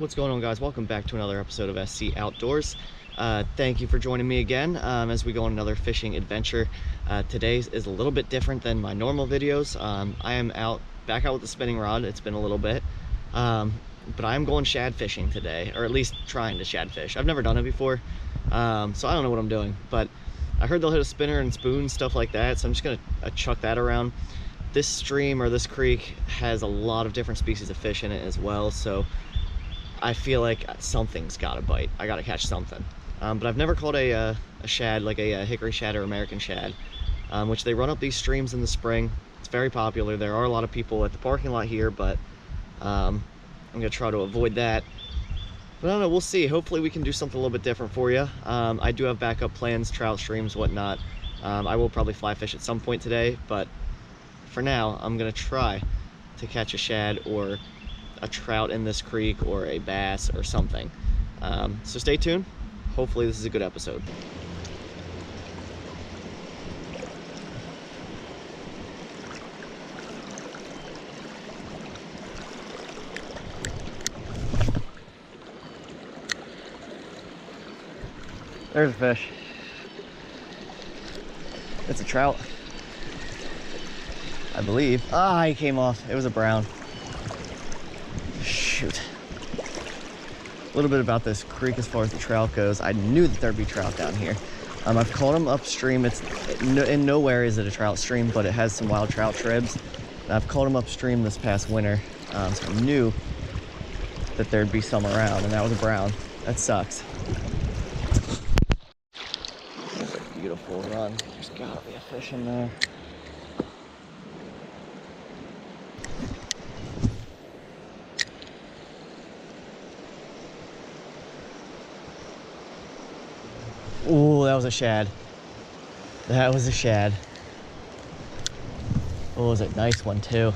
What's going on, guys? Welcome back to another episode of SC Outdoors. Thank you for joining me again as we go on another fishing adventure. Today's is a little bit different than my normal videos. I am back out with the spinning rod. It's been a little bit, but I'm going shad fishing today, or at least trying to shad fish. I've never done it before, so I don't know what I'm doing, but I heard they'll hit a spinner and spoons, stuff like that, so I'm just gonna chuck that around. This stream or this creek has a lot of different species of fish in it as well, so I feel like something's gotta bite. I gotta catch something. But I've never caught a shad, like a hickory shad or American shad, which they run up these streams in the spring. It's very popular. There are a lot of people at the parking lot here, but I'm gonna try to avoid that. But I don't know, we'll see. Hopefully we can do something a little bit different for you. I do have backup plans, trout streams, whatnot. I will probably fly fish at some point today, but for now, I'm gonna try to catch a shad or a trout in this creek or a bass or something. So stay tuned. Hopefully this is a good episode. There's a fish. It's a trout, I believe. Ah, he came off. It was a brown. Shoot. A little bit about this creek as far as the trout goes. I knew that there'd be trout down here. I've caught them upstream. In nowhere is it a trout stream, but it has some wild trout tribs. And I've caught them upstream this past winter, so I knew that there'd be some around, and that was a brown. That sucks. That's a beautiful run. There's gotta be a fish in there. Ooh, that was a shad. That was a shad. Oh, was it? Nice one too.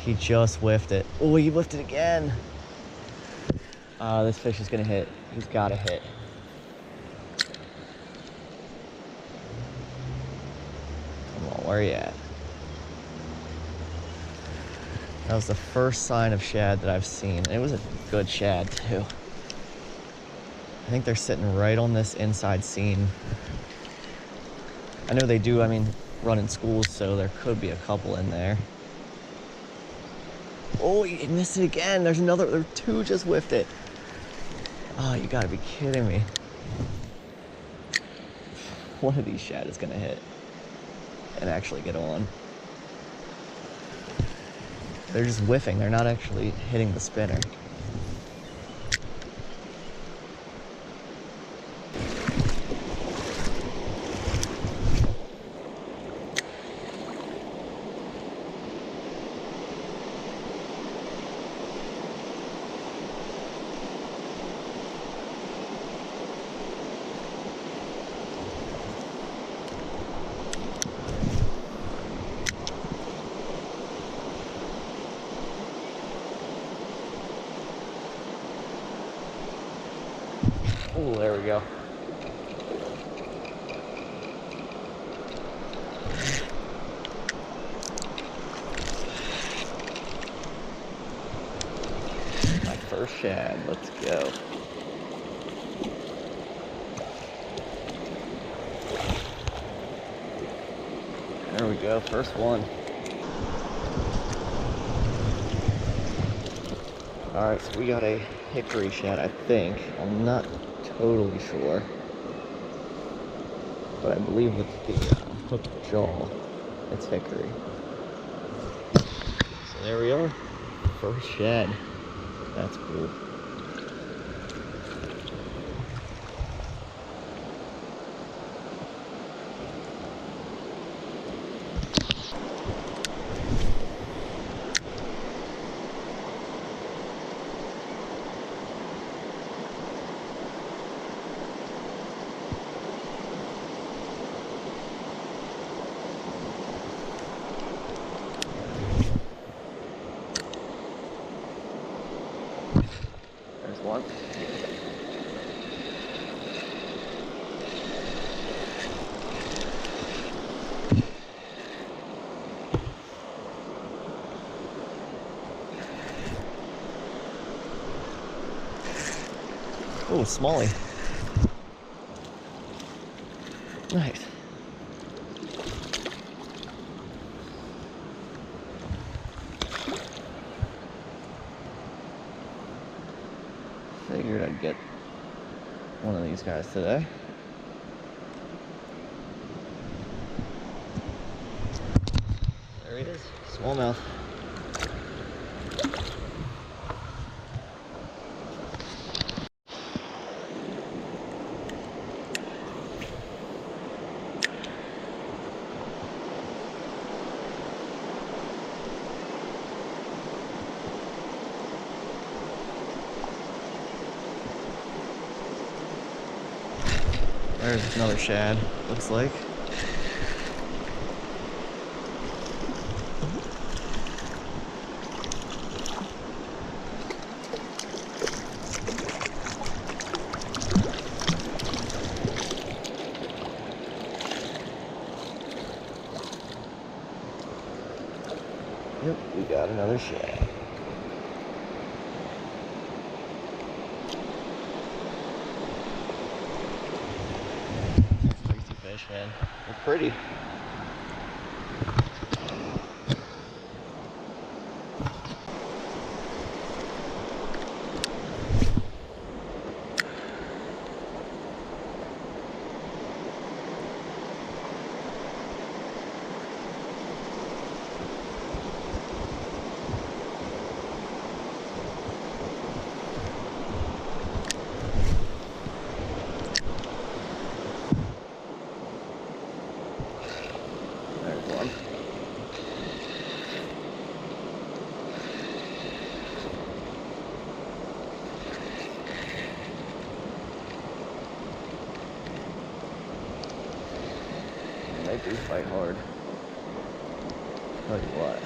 He just whiffed it. Oh, he whiffed it again. This fish is gonna hit. He's gotta hit. Come on, where are you at? That was the first sign of shad that I've seen. It was a good shad too. I think they're sitting right on this inside seam. I know they do, run in schools, so there could be a couple in there. Oh, he missed it again. There are two just whiffed it. Oh, you gotta be kidding me. One of these shad is gonna hit and actually get on. They're just whiffing. They're not actually hitting the spinner. Oh, there we go. My first shad, let's go. There we go, first one. Alright, so we got a hickory shad, I think. I'm not totally sure, but I believe with the hook jaw, it's hickory. So there we are, first shad. That's cool. There's one. Oh, smallie. Nice. Figured I'd get one of these guys today. There he is, smallmouth. There's another shad, looks like. Yep, we got another shad. Spicy fish, man. They're pretty. One. They do fight hard. Tell you what.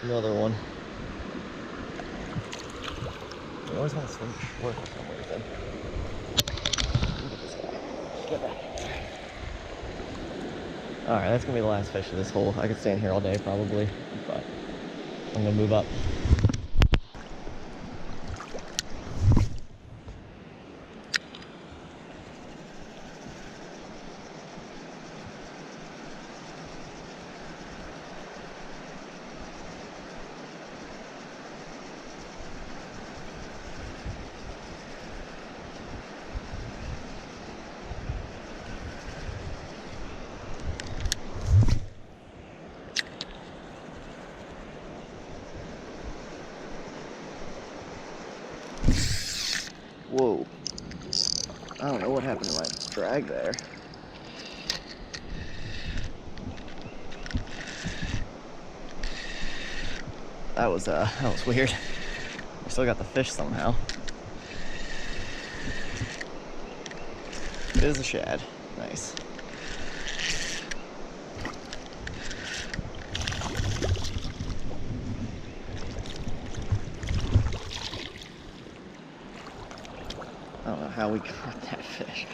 Another one. I always want to swim short for some reason. Look at this guy. Get back. Alright, that's gonna be the last fish of this hole. I could stand here all day probably, but I'm gonna move up. Whoa. I don't know what happened to my drag there. That was weird. We still got the fish somehow. It is a shad. Nice. I don't know how we caught that fish.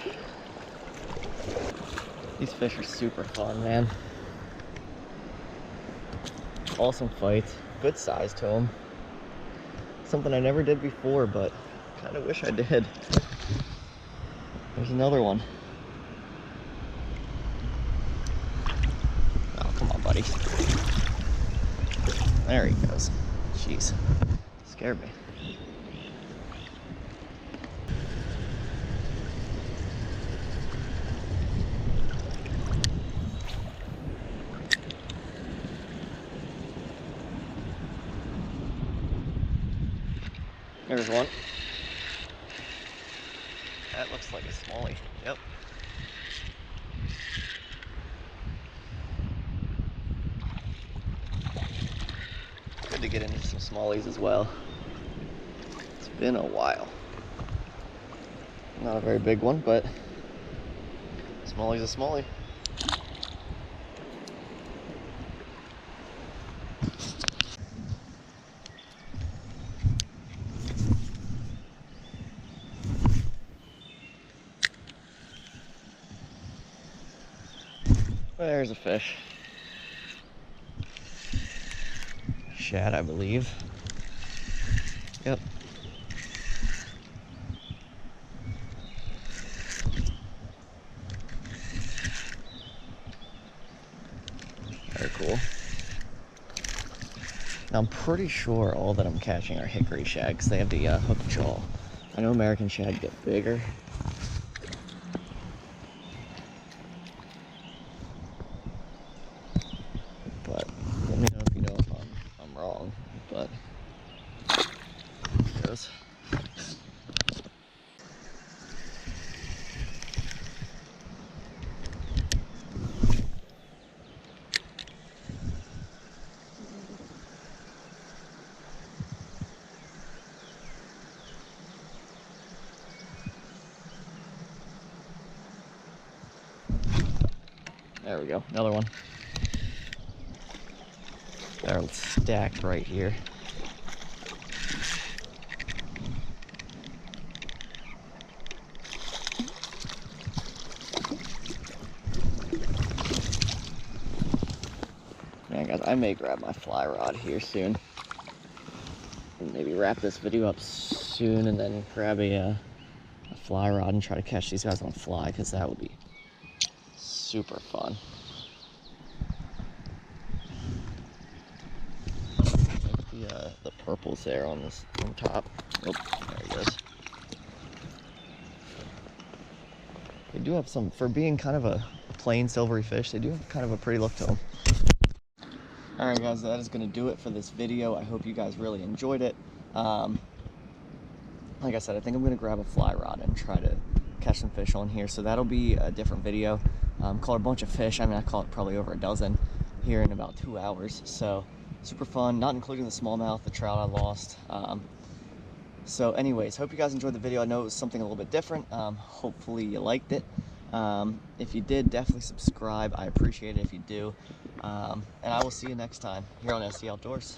These fish are super fun, man. Awesome fights, good size to them. Something I never did before, but kind of wish I did. There's another one. Oh, come on, buddy. There he goes. Jeez, scared me. There's one. That looks like a smallie. Yep. Good to get into some smallies as well. It's been a while. Not a very big one, but smallie's a smallie. There's a fish. Shad, I believe. Yep. Very cool. Now I'm pretty sure all that I'm catching are hickory shad because they have the hook jaw. I know American shad get bigger. But let me know if you know if I'm wrong. But there it goes. There we go, another one. They're stacked right here. Man, guys, I may grab my fly rod here soon. And maybe wrap this video up soon and then grab a fly rod and try to catch these guys on the fly, because that would be super fun. The purple's there on top. Oh, there he goes. They do have some, for being kind of a plain silvery fish, they do have kind of a pretty look to them. Alright guys, that is going to do it for this video. I hope you guys really enjoyed it. Like I said, I think I'm going to grab a fly rod and try to catch some fish on here. So that'll be a different video. Caught a bunch of fish. I mean, I caught probably over a dozen here in about 2 hours. So super fun, not including the smallmouth, the trout I lost. So anyways, hope you guys enjoyed the video. I know it was something a little bit different. Hopefully you liked it. If you did, definitely subscribe. I appreciate it if you do. And I will see you next time here on SC Outdoors.